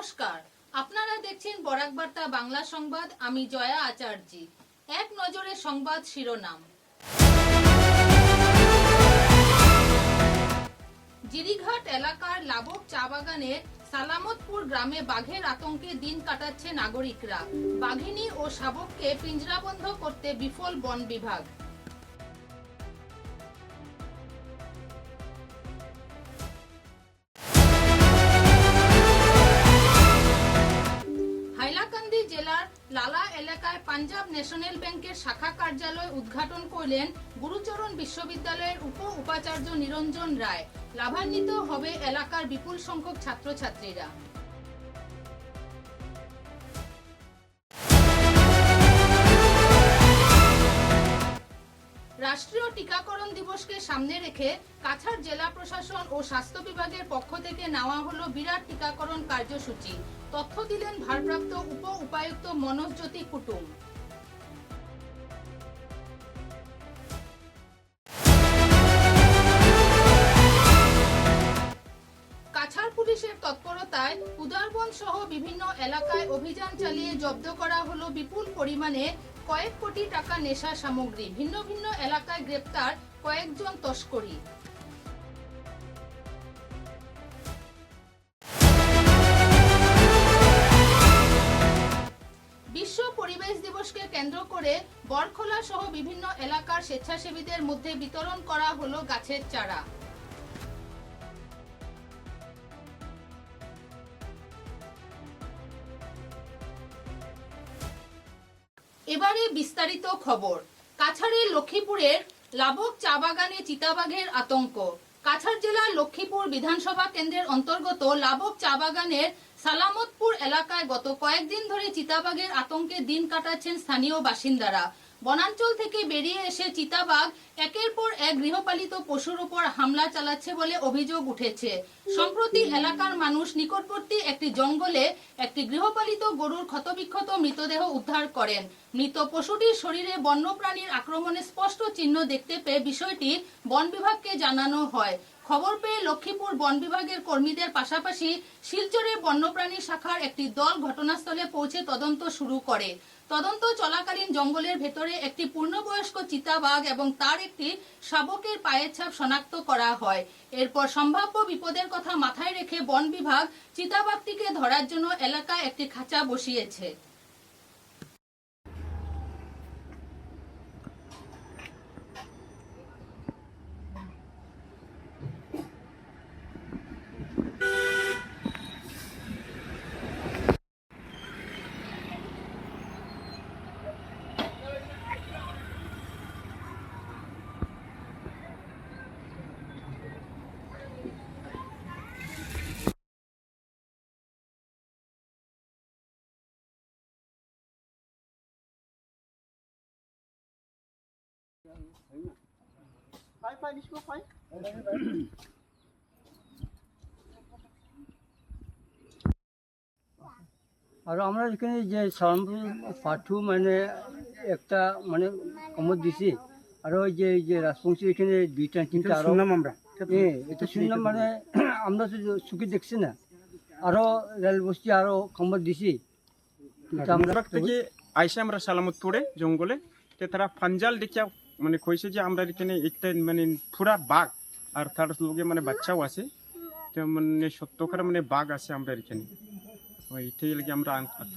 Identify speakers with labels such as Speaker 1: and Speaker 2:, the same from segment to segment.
Speaker 1: নমস্কার, আপনারা দেখছেন বরাক বার্তা বাংলা সংবাদ। আমি জয়া আচার্যি। এক নজরে সংবাদ শিরোনাম। জিরিঘাট এলাকার লাবক চা বাগানের সালামতপুর গ্রামে বাঘের আতঙ্কে দিন কাটাচ্ছে নাগরিকরা। বাঘিনী ও শাবককে পিঞ্জরাবদ্ধ করতে বিফল বন বিভাগ। হাইলাকান্দি জেলার লালা এলাকায় পাঞ্জাব ন্যাশনাল ব্যাংকের শাখা কার্যালয় উদ্ঘাটন করলেন গুরুচরণ বিশ্ববিদ্যালয়ের উপাচার্য নিরঞ্জন রায়। লাভান্বিত হবে এলাকার বিপুল সংখ্যক ছাত্রছাত্রীরা। রাষ্ট্রীয় টিকাকরণ দিবসকে সামনে রেখে কাছাড় জেলা প্রশাসন ও স্বাস্থ্য বিভাগের পক্ষ থেকে নেওয়া হলো বিরাট টিকাকরণ কার্যসূচি। তথ্য দিলেন ভারপ্রাপ্ত উপায়ুক্ত মনোজ্যোতি কুটুম। কাছাড় পুলিশের তৎপরতায় উদারবন সহ বিভিন্ন এলাকায় অভিযান চালিয়ে জব্দ করা হলো বিপুল পরিমাণে কয়েক কোটি টাকা নেশা সামগ্রী। ভিন্ন ভিন্ন এলাকায় গ্রেপ্তার কয়েকজন তস্করি। বিশ্ব পরিবেশ দিবসকে কেন্দ্র করে বরখোলা সহ বিভিন্ন এলাকার স্বেচ্ছাসেবীদের মধ্যে বিতরণ করা হলো গাছের চারা। এবারে বিস্তারিত খবর। কাছাড়ের লক্ষ্মীপুরের লাবক চা বাগানে চিতাবাঘের আতঙ্ক। কাছাড় জেলার লক্ষ্মীপুর বিধানসভা কেন্দ্রের অন্তর্গত লাবক চা বাগানের সালামতপুর এলাকায় গত কয়েকদিন ধরে চিতাবাঘের আতঙ্কে দিন কাটাচ্ছেন স্থানীয় বাসিন্দারা। বনাঞ্চল থেকে বেরিয়ে এসে চিতাবাঘ একের পর এক গৃহপালিত পশুর উপর হামলা চালাচ্ছে বলে অভিযোগ উঠেছে। সম্প্রতি এলাকার মানুষ নিকটবর্তী একটি জঙ্গলে একটি গৃহপালিত গরুর ক্ষতবিক্ষত মৃতদেহ উদ্ধার করেন। মৃত পশুটির শরীরে বন্যপ্রাণীর আক্রমণের স্পষ্ট চিহ্ন দেখতে পেয়ে বিষয়টি বন বিভাগকে জানানো হয়। খবর পেয়ে লক্ষ্মীপুর বন বিভাগের কর্মীদের পাশাপাশি শিলচরের বন্যপ্রাণী শাখার একটি দল ঘটনাস্থলে পৌঁছে তদন্ত শুরু করে। তদন্ত চলাকালীন জঙ্গলের ভেতরে একটি পূর্ণবয়স্ক চিতাবাঘ এবং তার একটি শাবকের পায়ের ছাপ শনাক্ত করা হয়। এরপর সম্ভাব্য বিপদের কথা মাথায় রেখে বন বিভাগ চিতাবাঘটিকে ধরার জন্য এলাকায় একটি খাঁচা বসিয়েছে।
Speaker 2: আর আমরা এখানে যে পাঠু মানে একটা মানে কমর দিছি, আর ওই যে রাজবংশী এখানে দুইটা তিনটা আরো আমরা এটা শুনলাম, মানে আমরা তো চুকি দেখছি না, আরো রেল বস্তি আরো কমর দিছি।
Speaker 3: আমরা থেকে আইসে আমরা সালামতপুরে জঙ্গলে তারা ফাঞ্জাল দেখিয়া মানে কইছে যে আমরা এখানে একটা মানে পুরা বাঘ আর তার লগে মানে বাচ্চাও আছে, মানে সত্য করে মানে বাঘ আছে আমরা এখানে। এইটাই লাগে আমরা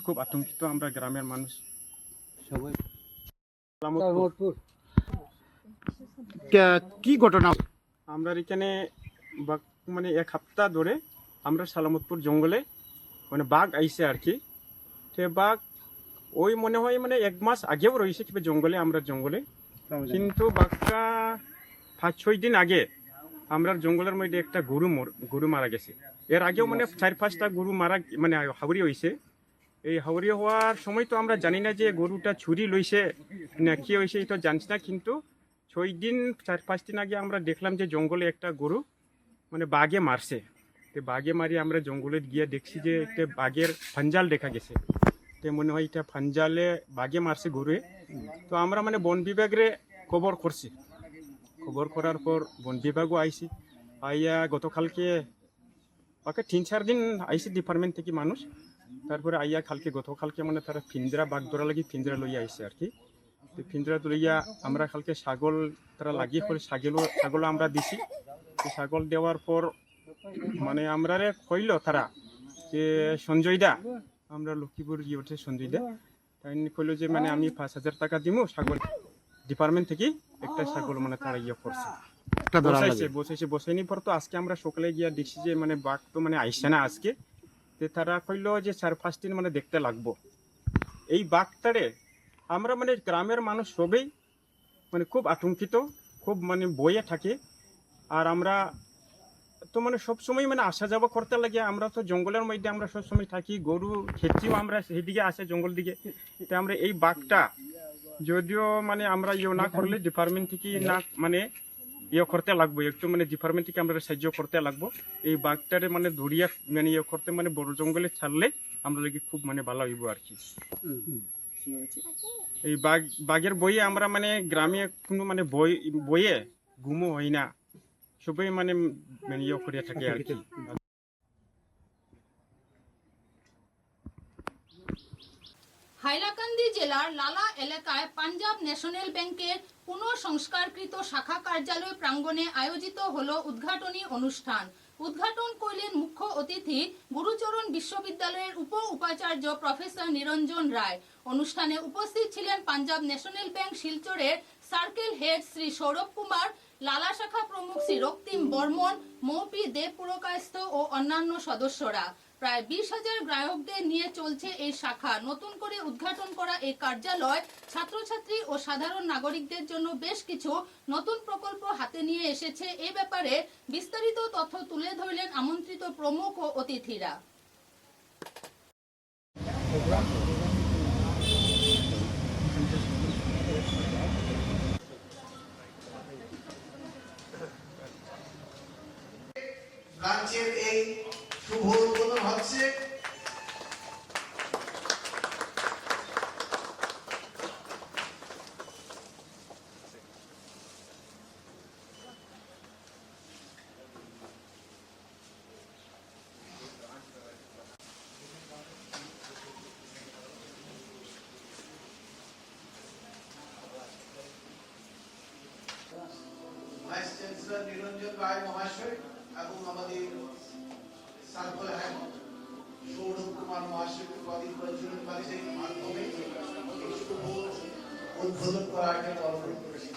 Speaker 3: খুব আতঙ্কিত, আমরা গ্রামের মানুষ সবাই।
Speaker 4: কি ঘটনা?
Speaker 3: আমরা এখানে মানে এক সপ্তাহ ধরে আমরা সালামতপুর জঙ্গলে মানে বাঘ আইছে আর কি। বাঘ ওই মনে হয় মানে এক মাস আগেও রয়েছে জঙ্গলে, আমরা জঙ্গলে, কিন্তু বাঘটা 5-6 দিন আগে আমরা জঙ্গলের মধ্যে একটা গরু মারা গেছে। এর আগেও মানে 4-5টা গরু মারা মানে হাওড়ি হয়েছে। এই হাওড়ি হওয়ার সময় তো আমরা জানি না যে গরুটা ছুরি লইছে না কি হয়েছে, এটা জানছি না, কিন্তু 4-5 দিন আগে আমরা দেখলাম যে জঙ্গলে একটা গরু মানে বাঘে মারছে। বাঘে মারি আমরা জঙ্গলে গিয়ে দেখছি যে একটা বাঘের ফাঞ্জাল দেখা গেছে। মনে হয় এটা ফাঞ্জালে বাঘে মারছে গরুয়ে। তো আমরা মানে বন বিভাগে খবর করছি, খবর করার পর বন বিভাগও আইছি, আইয়া গতকালকে ওকে 3-4 দিন আইসি ডিপার্টমেন্ট থেকে মানুষ, তারপরে আইয়া গতকালকে মানে তারা পিঞ্জরা বাঘ ধরা লাগি পিঞ্জরা লইয়া আইসে আর কি। তো পিঞ্জরা লইয়া আমরা কালকে ছাগল তারা লাগিয়ে পরে ছাগল আমরা দিছি। তো ছাগল দেওয়ার পর মানে আমরা কইল তারা যে সঞ্জয় দা, আমরা লক্ষ্মীপুর গিয়ে উঠে সঞ্জয় দা, তাই কইল যে মানে আমি 5,000 টাকা দিব ছাগল ডিপার্টমেন্ট থেকে একটা ছাগল মানে তারা ইয়ে করছে বসাইনি পর। তো আজকে আমরা সকালে গিয়া দেখছি যে মানে বাঘ তো মানে আইসে না আজকে। তো তারা কইল যে 4-5 দিন মানে দেখতে লাগবো এই বাঘটারে। আমরা মানে গ্রামের মানুষ সবেই মানে খুব আতঙ্কিত, খুব মানে বইয়ে থাকে। আর আমরা তো মানে সবসময় মানে আসা যাওয়া করতে লাগে। আমরা তো জঙ্গলের মধ্যে আমরা সবসময় থাকি, গরু খেতেও আমরা সেদিকে আসে জঙ্গল দিকে। তো আমরা এই বাঘটা যদিও মানে আমরা না করলে ডিপার্টমেন্ট থেকে না মানে করতে লাগবো, একটু মানে ডিপার্টমেন্ট থেকে আমরা সাহায্য করতে লাগবো। এই বাঘটারে মানে ধরিয়া মানে করতে মানে বড় জঙ্গলে ছাড়লে আমরা লাগে খুব মানে ভালো হইব আর কি। এই বাঘের বইয়ে আমরা মানে গ্রামে কোনো মানে বইয়ে ঘুমো হয় না, সবাই মানে করিয়া থাকে আর কি।
Speaker 1: হাইলাকান্দি জেলার লালা এলাকায় পাঞ্জাব ন্যাশনাল ব্যাংকের পুনঃসংস্কারকৃত শাখা কার্যালয় প্রাঙ্গণে আয়োজিত হলো উদ্ঘাটনী অনুষ্ঠান। উদ্ঘাটন করলেন মুখ্য অতিথি গুরুচরণ বিশ্ববিদ্যালয়ের উপাচার্য প্রফেসর নিরঞ্জন রায়। অনুষ্ঠানে উপস্থিত ছিলেন পাঞ্জাব ন্যাশনাল ব্যাংক শিলচরের সার্কেল হেড শ্রী সৌরভ কুমার, লালা শাখা প্রমুখ শ্রী রক্তিম বর্মন, মৌপি দেব পুরকায়স্থ ও অন্যান্য সদস্যরা। প্রায় 20,000 গ্রাহকদের নিয়ে চলছে এই শাখা। নতুন করে উদ্ঘাটন করা এই কার্যালয় ছাত্রছাত্রী ও সাধারণ নাগরিকদের জন্য বেশ কিছু নতুন প্রকল্প হাতে নিয়ে এসেছে। এ ব্যাপারে বিস্তারিত তথ্য তুলে ধরলেন আমন্ত্রিত প্রমুখ ও অতিথিরা।
Speaker 4: ব্রাঞ্চের এই শুভ উদ্বোধন হচ্ছে। ভাইস চ্যান্সেলর নিরঞ্জন রায় মহাশয় এবং আমাদের সার্কেল হেড সৌরভ কুমার মহাশয়কে প্রদীপ প্রজ্বলন বাড়ির মাধ্যমে উদ্বোধন করার জন্য অনুরোধ করেছি।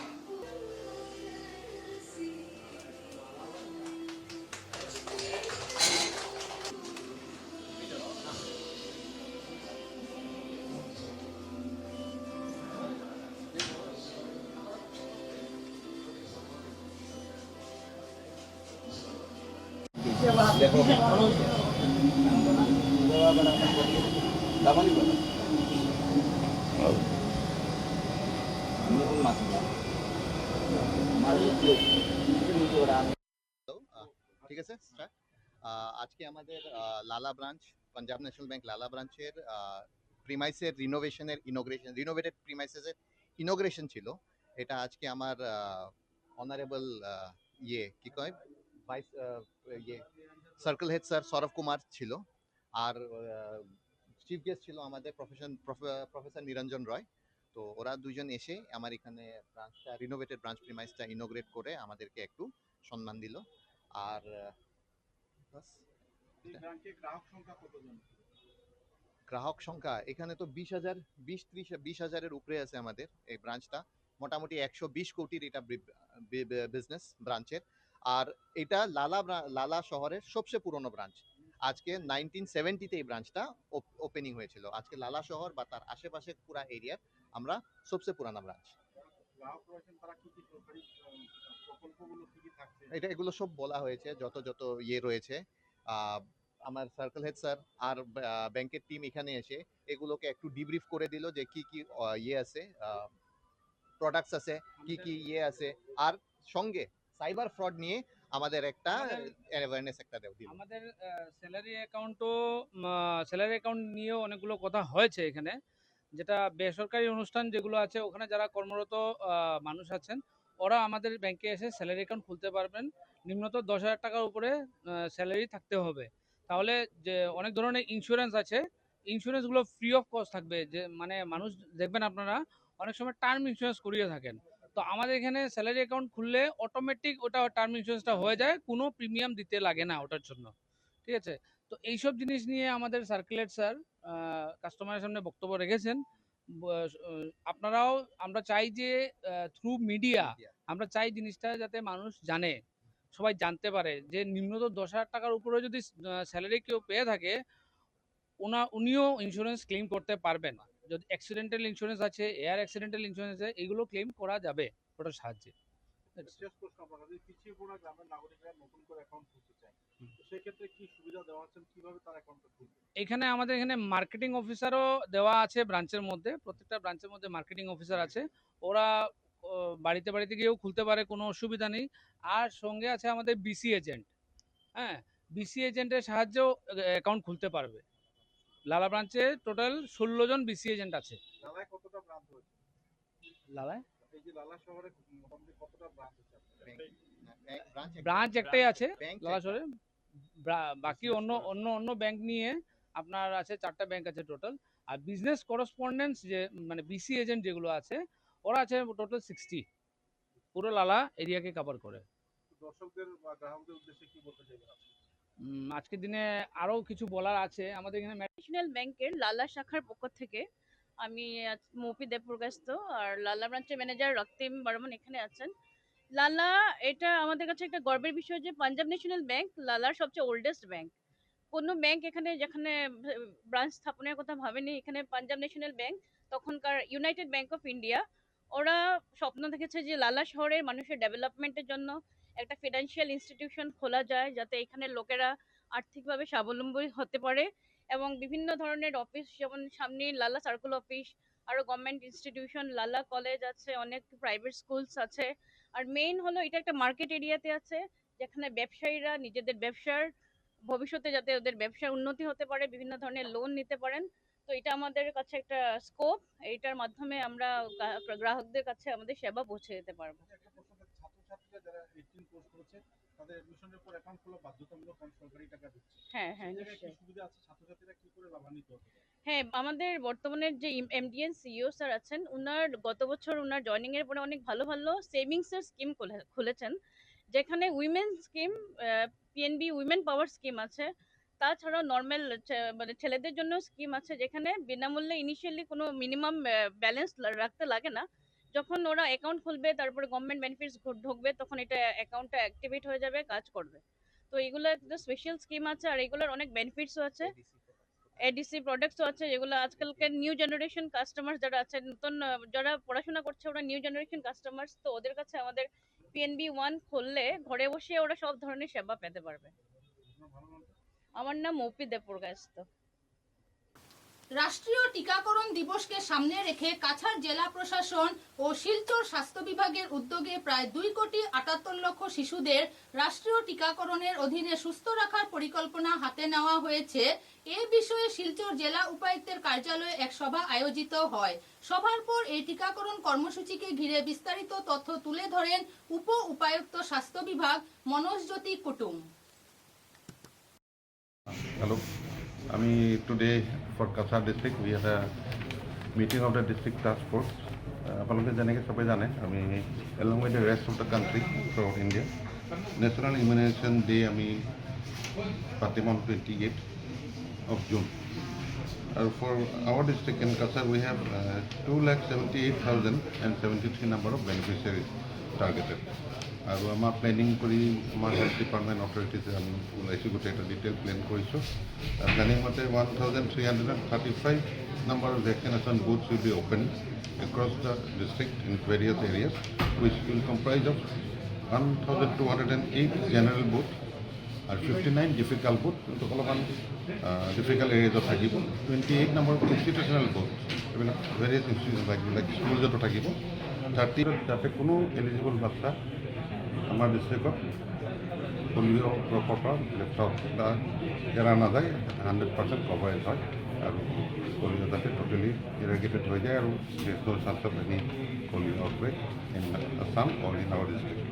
Speaker 5: ঠিক আছে স্যার, আজকে আমাদের লালা ব্রাঞ্চ, পাঞ্জাব ন্যাশনাল ব্যাংক লালা ব্রাঞ্চের প্রিমাইসের রিনোভেটেড প্রিমাইসেসের ইনোগ্রেশন ছিল। এটা আজকে আমার অনারেবল কি কয় vice circle head sir Sourav Kumar ছিল, আর চিফ গেস্ট ছিল আমাদের প্রফেসর নিরঞ্জন রয়। তো ওরা দুজন এসে আমার এখানে ব্রাঞ্চটা রিনোভেটেড ব্রাঞ্চ প্রিমাইসটা ইনোগ্রেট করে আমাদেরকে একটু সম্মান দিল। আর গ্রাহক সংখ্যা এখানে তো 20,000-30,000-20,000-এর উপরে আছে আমাদের এই ব্রাঞ্চটা। মোটামুটি 120 কোটির এটা বিজনেস ব্রাঞ্চের। আর এটা লালা শহরের সবচেয়ে পুরনো ব্রাঞ্চ। আজকে 1970-তে এই ব্রাঞ্চটা ওপেনিং হয়েছিল। আজকে লালা শহর বা তার আশেপাশে পুরা এরিয়ার আমরা সবচেয়ে পুরানা ব্রাঞ্চ। এগুলো সব বলা হয়েছে, যত রয়েছে। আমার সার্কেল হেড স্যার আর ব্যাংকের টিম এখানে এসে এগুলোকে একটু ডিব্রিফ করে দিল যে কি কি আছে, প্রোডাক্টস আছে, কি আছে। আর সঙ্গে সাইবার ফ্রড নিয়ে আমাদের একটা অ্যাওয়ারনেস একটা দিল।
Speaker 6: আমাদের স্যালারি অ্যাকাউন্ট নিয়েও অনেকগুলো কথা হয়েছে এখানে। যেটা বেসরকারি অনুষ্ঠান যেগুলো আছে ওখানে যারা কর্মরত মানুষ আছেন ওরা আমাদের ব্যাংকে এসে স্যালারি অ্যাকাউন্ট খুলতে পারবেন। নিম্নত 10,000 টাকার উপরে স্যালারি থাকতে হবে। তাহলে যে অনেক ধরনের ইন্স্যুরেন্স আছে, ইন্স্যুরেন্সগুলো ফ্রি অফ কস্ট থাকবে। যে মানে মানুষ দেখবেন আপনারা অনেক সময় টার্ম ইন্স্যুরেন্স করিয়ে থাকেন, তো আমাদের এখানে স্যালারি অ্যাকাউন্ট খুললে অটোমেটিক ওটা টার্ম ইন্স্যুরেন্সটা হয়ে যায়, কোনো প্রিমিয়াম দিতে লাগে না ওটার জন্য। ঠিক আছে, তো এইসব জিনিস নিয়ে আমাদের সার্কুলেট স্যার কাস্টমারের সামনে বক্তব্য রেখেছেন। আপনারাও, আমরা চাই যে থ্রু মিডিয়া আমরা চাই জিনিসটা যাতে মানুষ জানে, সবাই জানতে পারে যে নিম্নতম 10,000 টাকার উপরে যদি স্যালারি কেউ পেয়ে থাকে উনিও ইন্স্যুরেন্স ক্লেম করতে পারবেন। যদি অ্যাক্সিডেন্টাল ইন্স্যুরেন্স আছে, এয়ার অ্যাক্সিডেন্টাল ইন্স্যুরেন্স আছে, এগুলো ক্লেম করা যাবে ওটার সাহায্যে।
Speaker 7: শেষ প্রশ্ন আপনার কাছে, পিছিয়ে পড়া গ্রামের নাগরিকরা নতুন করে অ্যাকাউন্ট খুলতে চায়, তো সেক্ষেত্রে কি সুবিধা দেওয়া হচ্ছে, কিভাবে তার অ্যাকাউন্টটা খুলবে?
Speaker 6: এখানে আমাদের এখানে মার্কেটিং অফিসারও দেওয়া আছে ব্রাঞ্চের মধ্যে, প্রত্যেকটা ব্রাঞ্চের মধ্যে মার্কেটিং অফিসার আছে, ওরা বাড়িতে বাড়িতে গিয়েও খুলতে পারে, কোনো অসুবিধা নেই। আর সঙ্গে আছে আমাদের বিসি এজেন্ট, হ্যাঁ, বিসি এজেন্টের সাহায্যেও অ্যাকাউন্ট খুলতে পারবে। লালা ব্রাঞ্চে টোটাল 16 জন বিসি এজেন্ট আছে।
Speaker 7: লালায় কতটা ব্রাঞ্চ হয়েছে?
Speaker 6: লালায়
Speaker 7: এই যে লালা শহরে মোটামুটি কতটা ব্রাঞ্চ আছে আপনার?
Speaker 6: ব্রাঞ্চ একটাই আছে
Speaker 5: ব্যাংক
Speaker 6: লালা শহরে, বাকি অন্য অন্য অন্য ব্যাংক নিয়ে আপনার আছে 4টা ব্যাংক আছে টোটাল। আর বিজনেস করসপন্ডেন্স যে মানে বিসি এজেন্ট যেগুলো আছে ওরা আছে টোটাল 60, পুরো লালা এরিয়াকে কভার করে।
Speaker 7: দর্শকদের বা গ্রাহকদের উদ্দেশ্যে কি বলতে চাইবেন আপনি?
Speaker 6: আজকের দিনে আরও কিছু বলার আছে আমাদের এখানে।
Speaker 8: ন্যাশনাল ব্যাংকের লালা শাখার পক্ষ থেকে আমি মৌপি দেবপ্রকাশত, আর লালা ব্রাঞ্চের ম্যানেজার রক্তিম বর্মন এখানে আছেন। লালা, এটা আমাদের কাছে একটা গর্বের বিষয় যে পাঞ্জাব ন্যাশনাল ব্যাংক লালার সবচেয়ে ওল্ডেস্ট ব্যাংক। কোনো ব্যাংক এখানে যেখানে ব্রাঞ্চ স্থাপনের কথা ভাবেনি, এখানে পাঞ্জাব ন্যাশনাল ব্যাংক, তখনকার ইউনাইটেড ব্যাংক অফ ইন্ডিয়া, ওরা স্বপ্ন দেখেছে যে লালা শহরের মানুষের ডেভেলপমেন্টের জন্য একটা ফিনান্সিয়াল ইনস্টিটিউশন খোলা যায়, যাতে এখানে লোকেরা আর্থিকভাবে স্বাবলম্বী হতে পারে। এবং বিভিন্ন ধরনের অফিস, যেমন সামনে লালা সার্কেল অফিস, আরো গভর্নমেন্ট ইনস্টিটিউশন, লালা কলেজ আছে, অনেক প্রাইভেট স্কুলস আছে। আর মেইন হলো এটা একটা মার্কেট এরিয়াতে আছে, যেখানে ব্যবসায়ীরা নিজেদের ব্যবসার ভবিষ্যতে যাতে ওদের ব্যবসার উন্নতি হতে পারে, বিভিন্ন ধরনের লোন নিতে পারেন। তো এটা আমাদের কাছে একটা স্কোপ, এইটার মাধ্যমে আমরা গ্রাহকদের কাছে আমাদের সেবা পৌঁছে দিতে পারবো।
Speaker 7: একটা প্রশ্ন, ছাত্রছাত্রীরা যারা 18 কোর্স করেছে তাদের অ্যাডমিশনের পর অ্যাকাউন্ট খোলা বাধ্যতামূলক, কারণ সরকারি টাকা দিচ্ছে।
Speaker 8: হ্যাঁ হ্যাঁ,
Speaker 7: এই জায়গায় কি
Speaker 8: নিশ্চয়ই।
Speaker 7: সুবিধা আছে, ছাত্রছাত্রীরা কি করে লাভান্বিত হতে পারে?
Speaker 8: হ্যাঁ, আমাদের বর্তমানের যে এমডিএন সিইও স্যার আছেন, উনার গত বছর উনার জয়নিং এর পরে অনেক ভালো ভালো সেভিংস এর স্কিম খুলেছেন, যেখানে উইমেন স্কিম, পিএনবি উইমেন পাওয়ার স্কিম আছে। তাছাড়াও নর্মাল মানে ছেলেদের জন্য স্কিম আছে, যেখানে বিনামূল্যে ইনিশিয়ালি কোনো মিনিমাম ব্যালেন্স রাখতে লাগে না। যখন ওরা অ্যাকাউন্ট খুলবে, তারপরে গভর্নমেন্ট বেনিফিটস ঢুকবে, তখন এটা অ্যাকাউন্টটা অ্যাক্টিভেট হয়ে যাবে, কাজ করবে। তো এগুলো একটা স্পেশাল স্কিম আছে, আর এগুলোর অনেক বেনিফিটসও আছে। এডিসি প্রোডাক্টসও আছে, যেগুলো আজকালকার নিউ জেনারেশন কাস্টমার যারা আছে, নতুন যারা পড়াশোনা করছে, ওরা নিউ জেনারেশন কাস্টমার্স, তো ওদের কাছে আমাদের পিএনবি ওয়ান খুললে ঘরে বসে ওরা সব ধরনের সেবা পেতে পারবে। আমার নাম মৌপি দেবপ্রকাশত।
Speaker 1: রাষ্ট্রীয় টিকাকরণ দিবসকে সামনে রেখে কাছাড় জেলা প্রশাসন ও শিলচর স্বাস্থ্য বিভাগের উদ্যোগে প্রায় 2,78,00,000 শিশুদের রাষ্ট্রীয় টিকাকরণের অধীনে সুস্থ রাখার পরিকল্পনা হাতে নেওয়া হয়েছে। এ বিষয়ে শিলচর জেলা উপায়ুক্তের কার্যালয়ে এক সভা আয়োজিত হয়। সভার পর এই টিকাকরণ কর্মসূচিকে ঘিরে বিস্তারিত তথ্য তুলে ধরেন উপ উপায়ুক্ত স্বাস্থ্য বিভাগ মনোজজ্যোতি কুটুম।
Speaker 9: Hello. Today for Kasar district we had a meeting of the district task force. আপোনালোকে যেনেকৈ সবাই জানে, আমি along with the rest of the country throughout India National Immunization Day আমি পাতিম on 28th of June. And for our district in Kasar we have 2,78,073 number of beneficiaries targeted. আৰু আমাৰ planning কৰি আমাৰ হেল্থ ডিপাৰ্টমেণ্ট অথৰিটিছে আমি ওলাইছোঁ, গোটেই এটা ডিটেইল প্লেন কৰিছোঁ। প্লেনিং মতে 1,335 number of vaccination booths will be opened across the district in various areas, which will comprise of 1,208 general booths and 59 difficult booths. অলপমান difficult areas থাকিব। 28 number of institutional booths, এইবিলাক various institutions like schools থাকিব। 30 যাতে কোনো eligible বাচ্চা আমাৰ ডিষ্ট্ৰিক্টত polio' প্ৰকল্প এৰা নাযায়, 100% কভাৰেজ হয় আৰু পলিঅ' যাতে টোটেলি ইৰেগেটেড হৈ যায় আৰু no chance of any polio outbreak in Assam or in our district.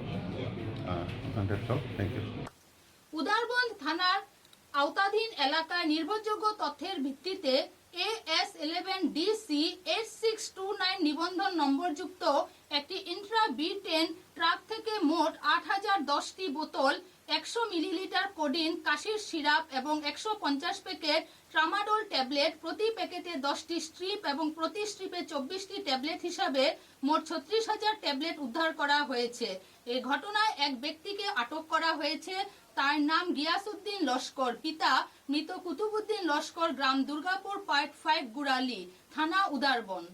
Speaker 9: And that's all. Thank you.
Speaker 1: Udarbond থানার আওতাধীন এলাকায় নির্ভরযোগ্য তথ্যের ভিত্তিতে AS11DC 8629 নিবন্ধন নম্বরযুক্ত একটি ইন্ট্রা B10 ট্রাক থেকে মোট 8010টি বোতল 100 মিলিলিটার কোডিন কাশির সিরাপ এবং 150 প্যাকেট ট্রামাডোল ট্যাবলেট, প্রতি প্যাকেটে 10টি স্ট্রিপ এবং প্রতি স্ট্রিপে 24টি ট্যাবলেট হিসাবে মোট 36,000 ট্যাবলেট উদ্ধার করা হয়েছে। এই ঘটনায় এক ব্যক্তিকে আটক করা হয়েছে। তার নাম গিয়াসউদ্দিন লস্কর, পিতা মৃত কুতুবউদ্দিন লস্কর, গ্রাম দুর্গাপুর, পার্ট 5, গুড়ালি, থানা উদারবন।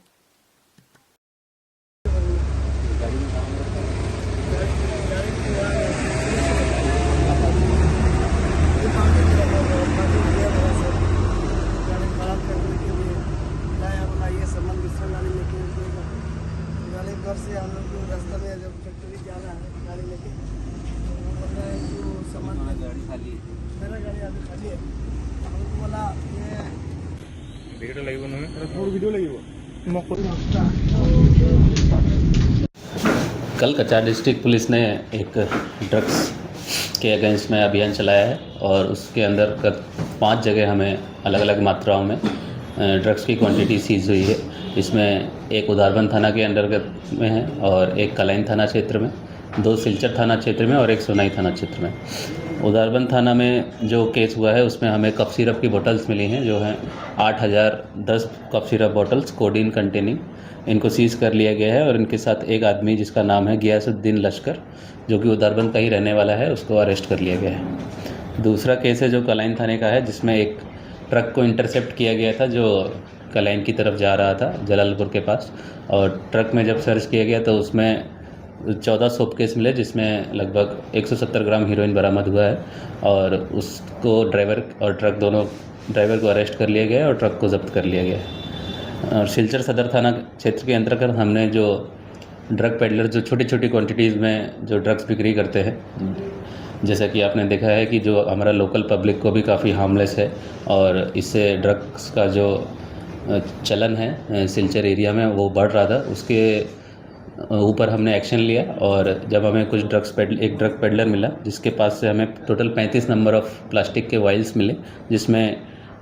Speaker 10: घर से हम लोग को रास्ता में जब फैक्ट्री जाना है गाड़ी लेके बोला है कि वो सामान गाड़ी खाली है, मेरा गाड़ी अभी खाली है। हमको बोला ये वीडियो लगी उन्होंने वीडियो लगी वो
Speaker 11: कल कचार डिस्ट्रिक्ट पुलिस ने एक ड्रग्स के अगेंस्ट में अभियान चलाया है और उसके अंदर 5 जगह हमें अलग अलग मात्राओं में ड्रग्स की क्वांटिटी सीज हुई है। इसमें एक उदारबंद थाना के अंतर्गत में है और एक कलाइन थाना क्षेत्र में, 2 सिलचर थाना क्षेत्र में और एक सोनाई थाना क्षेत्र में। उदारबंद थाना में जो केस हुआ है उसमें हमें कफ सिरप की बोतल्स मिली हैं, जो हैं 8010 cough syrup bottles codeine containing. इनको सीज़ कर लिया गया है और इनके साथ एक आदमी जिसका नाम है गियासउद्दीन लश्कर, जो कि उदारबंद का ही रहने वाला है, उसको अरेस्ट कर लिया गया है। दूसरा केस है जो कलाइन थाने का है, जिसमें एक ट्रक को इंटरसेप्ट किया गया था जो कलाइन की तरफ जा रहा था जलालपुर के पास, और ट्रक में जब सर्च किया गया तो उसमें 14 सोप केस मिले, जिसमें लगभग 170 ग्राम हीरोइन बरामद हुआ है और उसको ड्राइवर और ट्रक दोनों ड्राइवर को अरेस्ट कर लिया गया है और ट्रक को जब्त कर लिया गया है। और सिलचर सदर थाना क्षेत्र के अंतर्गत हमने जो ड्रग पेडलर जो छोटी छोटी क्वांटिटीज़ में जो ड्रग्स बिक्री करते हैं, जैसा कि आपने देखा है कि जो हमारा लोकल पब्लिक को भी काफ़ी हार्मलेस है और इससे ड्रग्स का जो चलन है सिलचर एरिया में वो बढ़ रहा था, उसके ऊपर हमने एक्शन लिया। और जब हमें कुछ एक ड्रग पेडलर मिला जिसके पास से हमें टोटल 35 नंबर ऑफ प्लास्टिक के वाइल्स मिले, जिसमें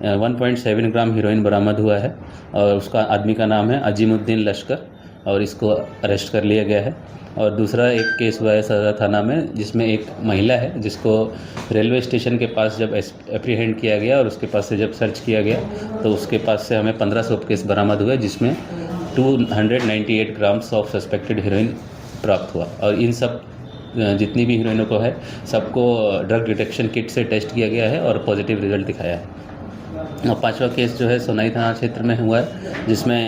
Speaker 11: 1.7 ग्राम हीरोइन बरामद हुआ है और उसका आदमी का नाम है अजीमुद्दीन लश्कर और इसको अरेस्ट कर लिया गया है। और दूसरा एक केस हुआ है सदर थाना में, जिसमें एक महिला है जिसको रेलवे स्टेशन के पास जब एप्रीहेंड किया गया और उसके पास से जब सर्च किया गया तो उसके पास से हमें 15 सोप केस बरामद हुए, जिसमें 298 ग्राम्स ऑफ सस्पेक्टेड हीरोइन प्राप्त हुआ। और इन सब जितनी भी हीरोइनों को है सबको ड्रग डिटेक्शन किट से टेस्ट किया गया है और पॉजिटिव रिजल्ट दिखाया है। और 5वां केस जो है सोनाई थाना क्षेत्र में हुआ है, जिसमें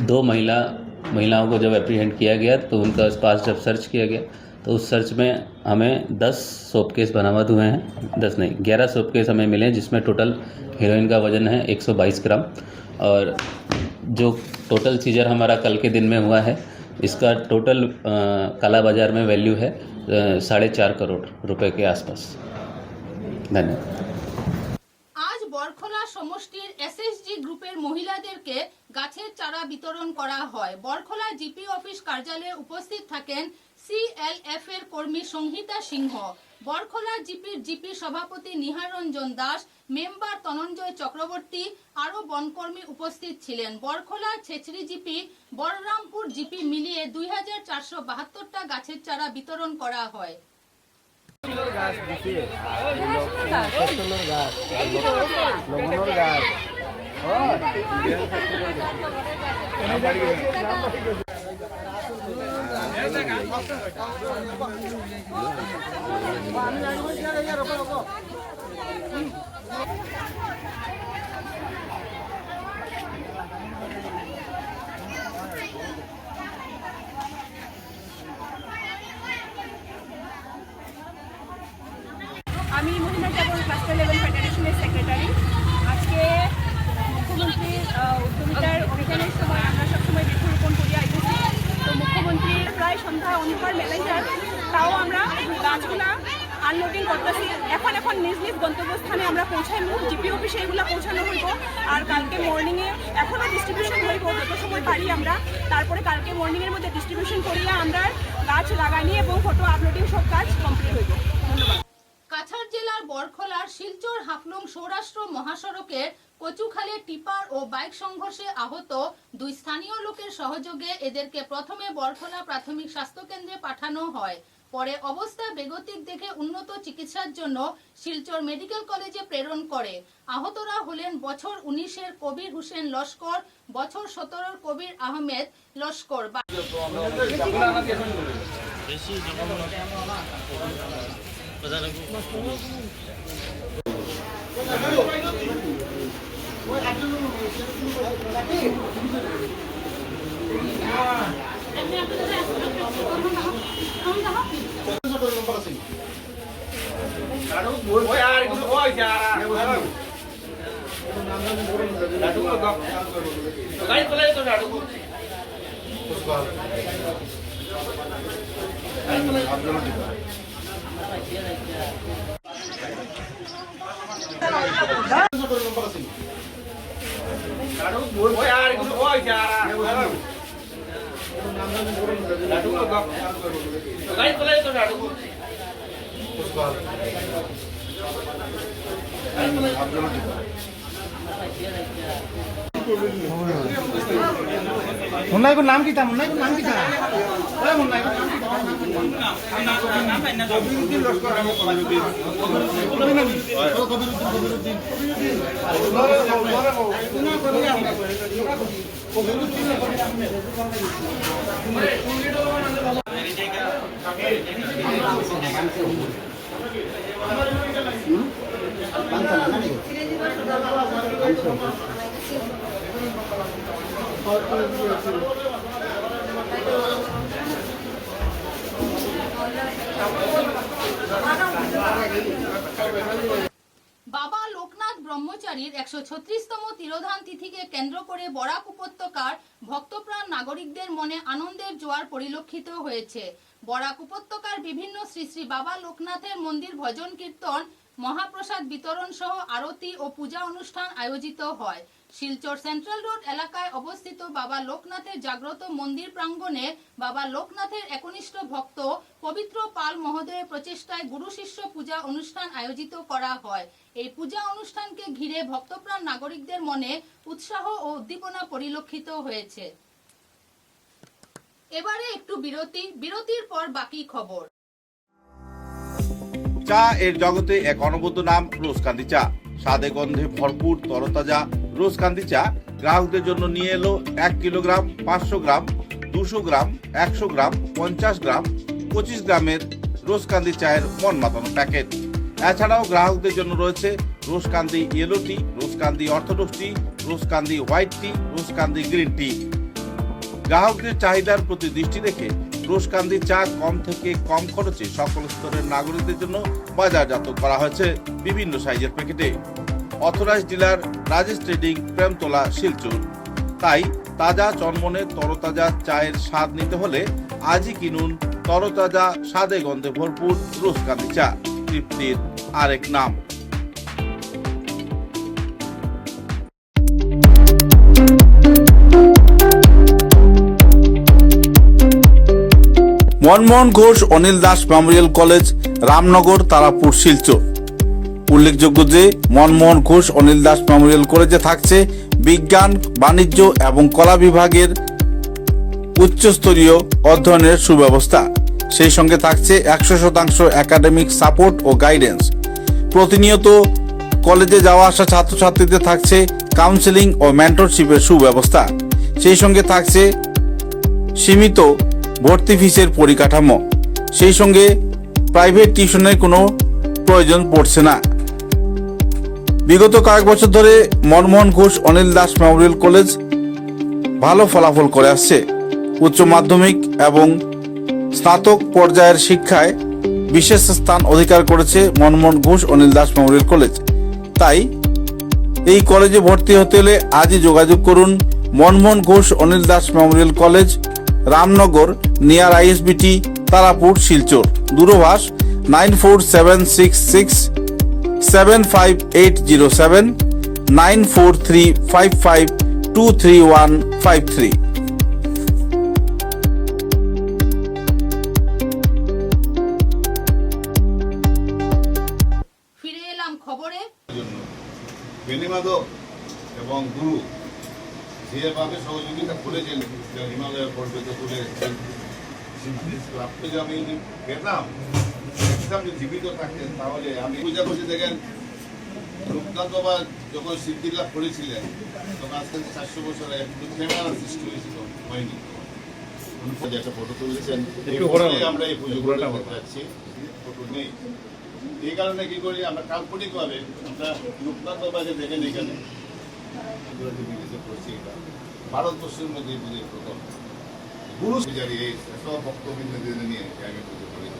Speaker 11: 2 महिलाओं को जब एप्रीहेंड किया गया तो उनका पास जब सर्च किया गया तो उस सर्च में हमें 10 सोप केस बरामद हुए हैं, 11 सोप केस हमें मिले, जिसमें टोटल हीरोइन का वजन है 122 ग्राम। और जो टोटल सीजर हमारा कल के दिन में हुआ है, इसका टोटल काला बाजार में वैल्यू है 4.5 करोड़ रुपए के आसपास। धन्यवाद।
Speaker 1: আজ বরখোলা সমষ্টির এসএসজি গ্রুপের মহিলাদেরকে গাছের চারা বিতরণ করা হয়। বরখোলা জিপি অফিস কার্যালয়ে উপস্থিত থাকেন সিএলএফ এর কর্মী সংহিতা সিংহ, বরখোলা জিপির জিপি সভাপতি নিহার রঞ্জন দাস, মেম্বার তনঞ্জয় চক্রবর্তী, আরো বনকর্মী উপস্থিত ছিলেন। বরখোলা ছেচড়ি জিপি, বলরামপুর জিপি মিলিয়ে 2472টা গাছের চারা বিতরণ করা হয়।
Speaker 10: গাছ দিতে ফসলের গাছ, লবণের গাছ
Speaker 12: আমি মহিলা জাগরণ ক্লাস্টার লেভেল ফেডারেশনের সেক্রেটারি। আজকে মুখ্যমন্ত্রীর উদ্যমিতার অভিযানের সময় আমরা সবসময় বৃক্ষরোপণ করিয়া আইতেছি। তো মুখ্যমন্ত্রীর প্রায় সন্ধ্যা অন্ধকার মেলাইটার, তাও আমরা গাছগুলা আনলোডিং করতেছি। এখন নিজ নিজ গন্তব্যস্থানে আমরা পৌঁছাইব, জিপি অফিসে এগুলো পৌঁছানো হইব। আর কালকে মর্নিংয়ে এখনও ডিস্ট্রিবিউশন হইব যত সময় পারি আমরা। তারপরে কালকে মর্নিংয়ের মধ্যে ডিস্ট্রিবিউশন করিয়া আমরা গাছ লাগানি এবং ফটো আপলোডিং সব কাজ কমপ্লিট হইব। ধন্যবাদ।
Speaker 1: কাছাড় জেলার বরখলার শিলচর হাফলং সৌরাষ্ট্র মহাসড়কের কচুখালে টিপার ও বাইক সংঘর্ষে আহত দুই স্থানীয় লোকের সহযোগে এদেরকে প্রথমে বরখলা প্রাথমিক স্বাস্থ্য কেন্দ্রে পাঠানো হয়। পরে অবস্থা বেগতিক দেখে উন্নত চিকিৎসার জন্য শিলচর মেডিকেল কলেজে প্রেরণ করে। আহতরা হলেন বছর 19-এর কবির হোসেন লস্কর, বছর 17-এর কবির আহমেদ লস্কর।
Speaker 10: মুন্নাইকো নাম কি তা? মুন্নাইকো নাম কি তা? ওই মুন্নাইকো নাম কি তা? কবিরউদ্দিন লস্কর।
Speaker 1: বাবা লোকনাথ ব্রহ্মচারীর 136তম তিরোধান তিথিকে কেন্দ্র করে বরাক উপত্যকার ভক্তপ্রাণ নাগরিকদের মনে আনন্দের জোয়ার পরিলক্ষিত হয়েছে। বরাক উপত্যকার বিভিন্ন শ্রী শ্রী বাবা লোকনাথের মন্দির ভজন কীর্তন, মহাপ্রসাদ বিতরণ সহ আরতি ও পূজা অনুষ্ঠান আয়োজিত হয়। শিলচর সেন্ট্রাল রোড এলাকায় অবস্থিত বাবা লোকনাথের জাগ্রত মন্দির প্রাঙ্গণে বাবা লোকনাথের একনিষ্ঠ ভক্ত পবিত্র পাল মহোদয়ের প্রচেষ্টায় গুরু শিষ্য পূজা অনুষ্ঠান আয়োজিত করা হয়। এই পূজা অনুষ্ঠানকে ঘিরে ভক্তপ্রাণ নাগরিকদের মনে উৎসাহ ও উদ্দীপনা পরিলক্ষিত হয়েছে। এবারে একটু বিরতির পর বাকি খবর।
Speaker 13: চা এর জগতে এক অনবদ্য নাম রোজকান্দি চা। স্বাদে গন্ধে ভরপুর তরতাজা রোজকান্দি চা গ্রাহকদের জন্য নিয়ে এলো 1 কিলোগ্রাম, 500 গ্রাম, 200 গ্রাম, 100 গ্রাম, 50 গ্রাম, 25 গ্রামের রোজকান্দি চায়ের মন মাতানো প্যাকেট। এছাড়াও গ্রাহকদের জন্য রয়েছে রোজকান্দি ইয়েলো টি, রোজকান্দি অর্থোডক্স টি, রোজকান্দি হোয়াইট টি, রোজকান্দি গ্রিন টি। গ্রাহকদের চাহিদার প্রতি দৃষ্টি রেখে রোজকান্দি চা কম থেকে কম খরচে সকল স্তরের নাগরিকদের জন্য বাজারজাত করা হয়েছে বিভিন্ন সাইজের প্যাকেটে। Authorise dealer Rajesh trading, Premtala, Silchar. তাই তাজা চনমনে তরতাজা চায়ের স্বাদ নিতে হলে আজই কিনুন তরতাজা স্বাদে গন্ধে ভরপুর রোজকান্দি চা, তৃপ্তির আরেক নাম। Manmohan Ghosh Anil Das memorial college, Ramnagar, Tarapur, Silchar. উল্লেখযোগ্য যে মনমোহন ঘোষ অনিল দাস মেমোরিয়াল কলেজে থাকছে বিজ্ঞান, বাণিজ্য এবং কলা বিভাগের উচ্চস্তরীয় অধ্যয়নের সুব্যবস্থা। সেই সঙ্গে থাকছে 100% একাডেমিক সাপোর্ট ও গাইডেন্স। প্রতিনিয়ত কলেজে যাওয়া আসা ছাত্রছাত্রীদের থাকছে কাউন্সেলিং ও মেন্টরশিপের সুব্যবস্থা। সেই সঙ্গে থাকছে সীমিত ভর্তি ফিসের পরিকাঠামো। সেই সঙ্গে প্রাইভেট টিউশনের কোনো প্রয়োজন পড়ছে না। বিগত কয়েক বছর ধরে মনমোহন ঘোষ অনিল দাস মেমোরিয়াল কলেজ ভালো ফলাফল করে আসছে। উচ্চ মাধ্যমিক এবং স্নাতক পর্যায়ের শিক্ষায় বিশেষ স্থান অধিকার করেছে মনমোহন ঘোষ অনিল দাস মেমোরিয়াল কলেজ। তাই এই কলেজে ভর্তি হতে হলে আজই যোগাযোগ করুন Manmohan Ghosh Anil Das memorial college, Ramnagar, near ISBT, Tarapur, Silchar. দূরভাষ 9476675807, 9435523153।
Speaker 1: ফিরে
Speaker 9: বেনিমাধব এবং গুরু যেভাবে সহযোগিতা করেছেন হিমালয় পর্বত তুলে ক্লাব থেকে আমি যদি পেতাম একদম জীবিত থাকতেন তাহলে আমি পূজা করছি দেখেন লোকনাথ বাবা যখন সিদ্ধি লাভ করেছিলেন তখন আজকে 400 বছর আগে ক্যামেরার সৃষ্টি হয়েছিল হয়নি একটা ফটো তুলেছেন আমরা এই পুজো করে যাচ্ছি ফটো নেই এই কারণে কি করি আমরা কাল্পনিকভাবে আমরা লোকনাথ বাবাকে দেখেন এখানে ভারতবর্ষের মধ্যে পুজোর প্রথম গুরু পূজারী এই সব ভক্তবৃন্দদের নিয়ে আমি পুজো করেছি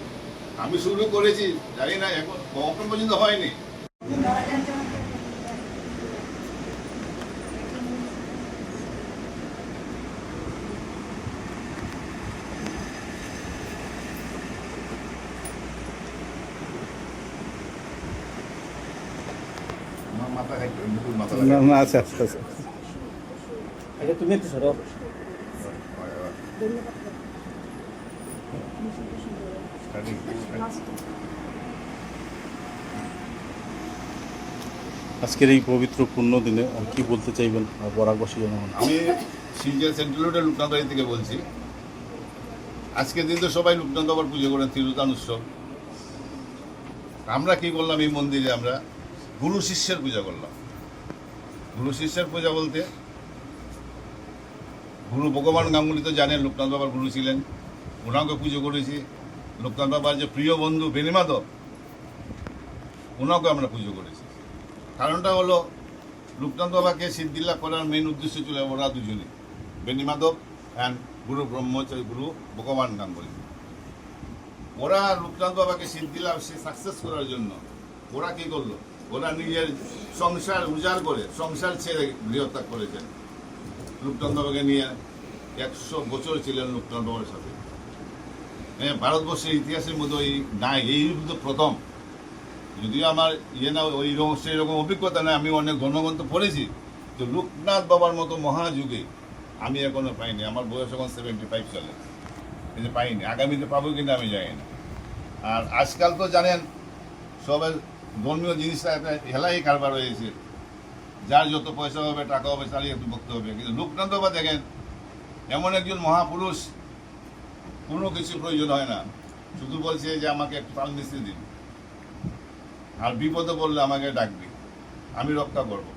Speaker 9: আমি শুরু করেছি জানি না এখন পর্যন্ত হয়নি
Speaker 7: আচ্ছা আচ্ছা আচ্ছা তুমি একটু সরো
Speaker 14: আজকের এই পবিত্র পূর্ণ দিনে কি বলতে চাইবেন বরাকবাসী জনগণ?
Speaker 9: আমি শিলচর সেন্ট্রাল রোডের লোকনাথবাড়ি থেকে বলছি। আজকের দিন তো সবাই লোকনাথ বাবার পুজো করেন, তিরোধান উৎসব। আমরা কি করলাম এই মন্দিরে? আমরা গুরু শিষ্যের পূজা করলাম। গুরু শিষ্যের পূজা বলতে গুরু ভগবান গাঙ্গুলি তো জানেন লোকনাথ বাবার গুরু ছিলেন, ওনাকে পুজো করেছি। লোকনাথ বাবার যে প্রিয় বন্ধু বেনিমাধব, ওনাকে আমরা পুজো করেছি। কারণটা হলো লোকনাথ বাবাকে সিদ্ধিলাভ করার মেইন উদ্দেশ্য ছিল ওরা দুজনে, বেনিমাধব অ্যান্ড গুরু ব্রহ্মচারী গুরু ভগবান গাঙ্গুলি। ওরা লোকনাথ বাবাকে সিদ্ধিলাভ সাকসেস করার জন্য ওরা কি করলো? ওরা নিজের সংসার উজাড় করে সংসার ছেড়ে গৃহত্যাগ করেছেন। লোকনাথ বাবাকে নিয়ে 100 বছর ছিলেন লোকনাথ বাবার সাথে। ভারতবর্ষের ইতিহাসের মধ্যে নাই, এই তো প্রথম। যদিও আমার না ওই সেই রকম অভিজ্ঞতা নেই, আমি অনেক গণগ্রন্থ পড়েছি, তো লোকনাথ বাবার মতো মহাযুগে আমি এখনো পাইনি। আমার বয়স এখন 75 চলে, কিন্তু পাইনি। আগামীতে পাবো কিনা আমি জানি না। আর আজকাল তো জানেন সবাই ধর্মীয় জিনিসটা একটা হেলাই কারবার হয়েছে, যার যত পয়সা হবে টাকা হবে চালিয়ে একটু ভক্ত হবে। কিন্তু লোকনাথ বাবা দেখেন এমন একজন মহাপুরুষ, কোনো কিছু প্রয়োজন হয় না, শুধু বলছে যে আমাকে একটু তাল মিশিয়ে দিন, আর বিপদে পড়লে আমাকে ডাকবি, আমি রক্ষা করবো।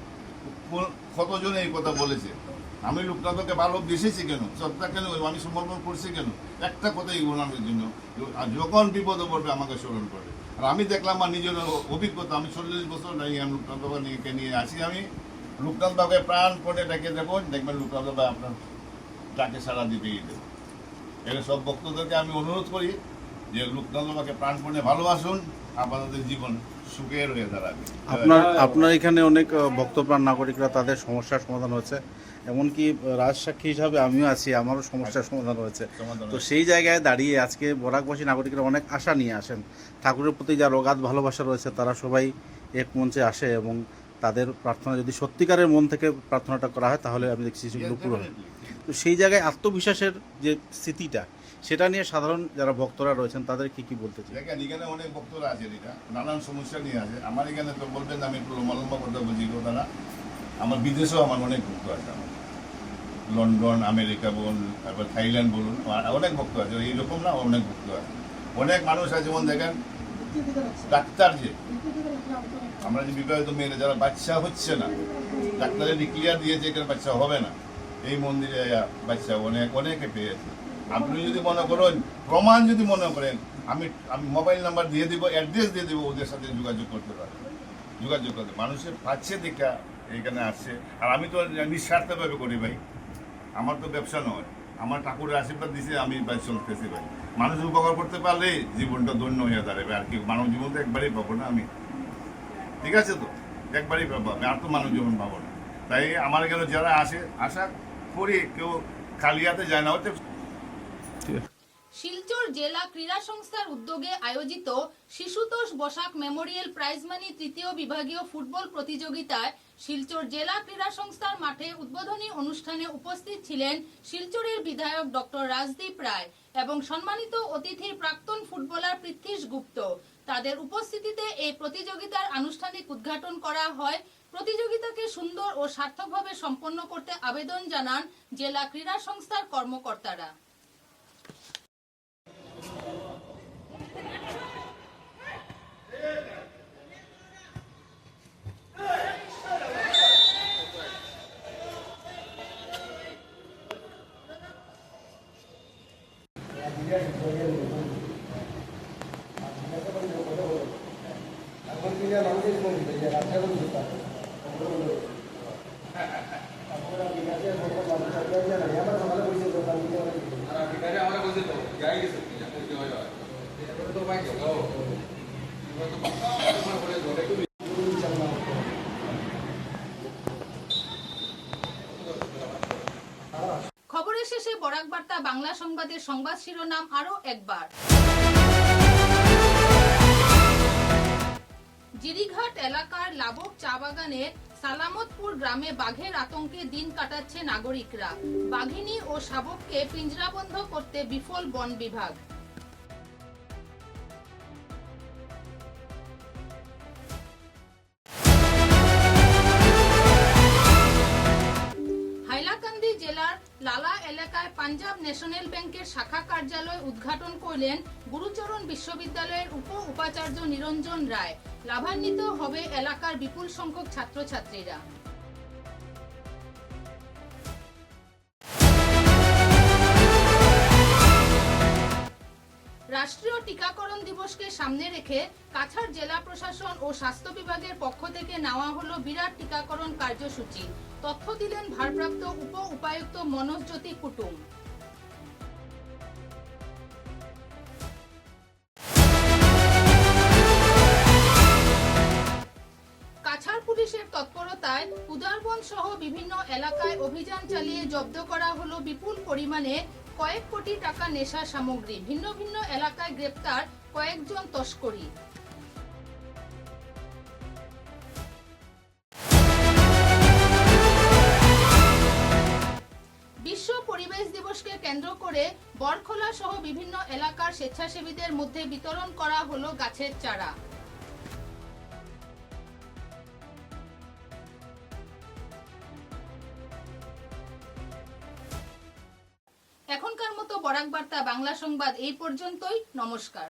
Speaker 9: কতজন এই কথা বলেছে। আমি লোকনাথকে ভালোবেসেছি কেন, শ্রদ্ধা কেন, আমি সমর্পণ করছি কেন? একটা কথাই ওনার জন্য, যখন বিপদে পড়বে আমাকে স্মরণ করবে। আর আমি দেখলাম আমার নিজের অভিজ্ঞতা, আমি 40 বছর আমি লোকনাথ বাবা নিয়ে আসি। আমি লোকনাথ বাবাকে প্রাণপণে ডেকে দেখবেন লোকনাথ বাবা আপনার ডাকে সারা দিতেই দেবে। এখানে সব ভক্তদেরকে আমি অনুরোধ করি যে লোকনাথ বাবাকে প্রাণপণে ভালোবাসুন, আপনাদের জীবন সুখের হয়ে দাঁড়াবে।
Speaker 14: আপনার এখানে অনেক ভক্তপ্রাণ নাগরিকরা তাদের সমস্যার সমাধান হয়েছে, এমনকি রাজসাক্ষী হিসাবে আমিও আছি, আমারও সমস্যার সমাধান হয়েছে। তো সেই জায়গায় দাঁড়িয়ে আজকে বরাকবাসী নাগরিকরা অনেক আশা নিয়ে আসেন। ঠাকুরের প্রতি যার অগাধ ভালোবাসা রয়েছে তারা সবাই এক মঞ্চে আসে এবং তাদের প্রার্থনা যদি সত্যিকারের মন থেকে প্রার্থনাটা করা হয় তাহলে আমি দেখছি সেগুলো পুরো হয়। তো সেই জায়গায় আত্মবিশ্বাসের যে স্থিতিটা, সেটা নিয়ে সাধারণ যারা ভক্তরা রয়েছেন তাদের কি বলতে চাই?
Speaker 9: দেখেন এখানে অনেক ভক্তরা আছে, এটা নানান সমস্যা নিয়ে আছে। আমার এখানে তো বলবেন আমি একটু লম্বা কথা বুঝি তারা, আমার বিদেশেও আমার অনেক ভক্ত আছে। আমার লন্ডন, আমেরিকা বলুন, তারপর থাইল্যান্ড বলুন, অনেক ভক্ত আছে। এইরকম না, অনেক ভক্ত আছে। অনেক মানুষ আছে যেমন দেখেন ডাক্তার, যে আমরা যে বিবাহিত মেয়েরা যারা বাচ্চা হচ্ছে না, ডাক্তারে ডিক্লিয়ার দিয়েছে এখানে বাচ্চা হবে না, এই মন্দিরে বাচ্চা অনেকে পেয়েছে। আপনি যদি মনে করেন, প্রমাণ যদি মনে করেন, আমি মোবাইল নাম্বার দিয়ে দিব, অ্যাড্রেস দিয়ে দেবো, ওদের সাথে যোগাযোগ করতে পারবে। মানুষের পাচ্ছে দেখা এইখানে আসছে। আর আমি তো নিঃস্বার্থভাবে করি ভাই, আমার তো ব্যবসা নয়, আমার ঠাকুরের আশীর্বাদ দিছে, আমি ভাই চলতেছি ভাই। মানুষ উপকার করতে পারলে জীবনটা ধন্য হয়ে দাঁড়াবে। আর কি, মানব জীবন তো একবারই পাবো না আমি, ঠিক আছে? তো একবারই পাবো আমি, আর তো মানব জীবন পাবো না। তাই আমার এখানে যারা আসে, আশা করি কেউ খালি হাতে যায় না। হচ্ছে
Speaker 1: শিলচর জেলা ক্রীড়া সংস্থার উদ্যোগে আয়োজিত শিশুতোষ বসাক মেমোরিয়াল প্রাইজ মানি তৃতীয় বিভাগীয় ফুটবল প্রতিযোগিতায় শিলচর জেলা ক্রীড়া সংস্থার মাঠে উদ্বোধনী অনুষ্ঠানে উপস্থিত ছিলেন শিলচরের বিধায়ক ডক্টর রাজদীপ রায় এবং সম্মানিত অতিথির প্রাক্তন ফুটবলার পৃথ্বীশ গুপ্ত। তাদের উপস্থিতিতে এই প্রতিযোগিতার আনুষ্ঠানিক উদ্ঘাটন করা হয় প্রতিযোগিতাকে সুন্দর ও সার্থকভাবে সম্পন্ন করতে আবেদন জানান জেলা ক্রীড়া সংস্থার কর্মকর্তারা। খবরের শেষে বরাক বার্তা বাংলা সংবাদের সংবাদ শিরোনাম আরো একবার। জিরিঘাট এলাকার লাবক চা বাগানের সালামতপুর গ্রামে বাঘের আতঙ্কে দিন কাটাচ্ছে নাগরিকরা। বাঘিনী ও শাবককে পিঞ্জরাবদ্ধ করতে বিফল বন বিভাগ। হাইলাকান্দি জেলার লালা এলাকায় পাঞ্জাব ন্যাশনাল ব্যাংকের শাখা কার্যালয় উদ্ঘাটন করলেন গুরুচরণ বিশ্ববিদ্যালয়ের উপাচার্য নিরঞ্জন রায়। লাভান্বিত হবে এলাকার বিপুল সংখ্যক ছাত্রছাত্রীরা। রাষ্ট্রীয় টিকাকরণ দিবসকে সামনে রেখে কাছাড় জেলা প্রশাসন ও স্বাস্থ্য বিভাগের পক্ষ থেকে নেওয়া হলো বিরাট টিকাকরণ কার্যসূচি। তথ্য দিলেন ভারপ্রাপ্ত উপায়ুক্ত মনোজ জ্যোতি কুটুম। কাছাড় পুলিশের তৎপরতায় উদারবন সহ বিভিন্ন এলাকায় অভিযান চালিয়ে জব্দ করা হলো বিপুল পরিমাণে কয়েক কোটি টাকা নেশা সামগ্রী। ভিন্ন ভিন্ন এলাকায় গ্রেপ্তার কয়েকজন তস্করি। বিশ্ব পরিবেশ দিবসকে কেন্দ্র করে বরখোলা সহ বিভিন্ন এলাকার স্বেচ্ছাসেবীদের মধ্যে বিতরণ করা হলো গাছের চারা। এখনকার মতো বরাক বার্তা বাংলা সংবাদ এই পর্যন্তই। নমস্কার।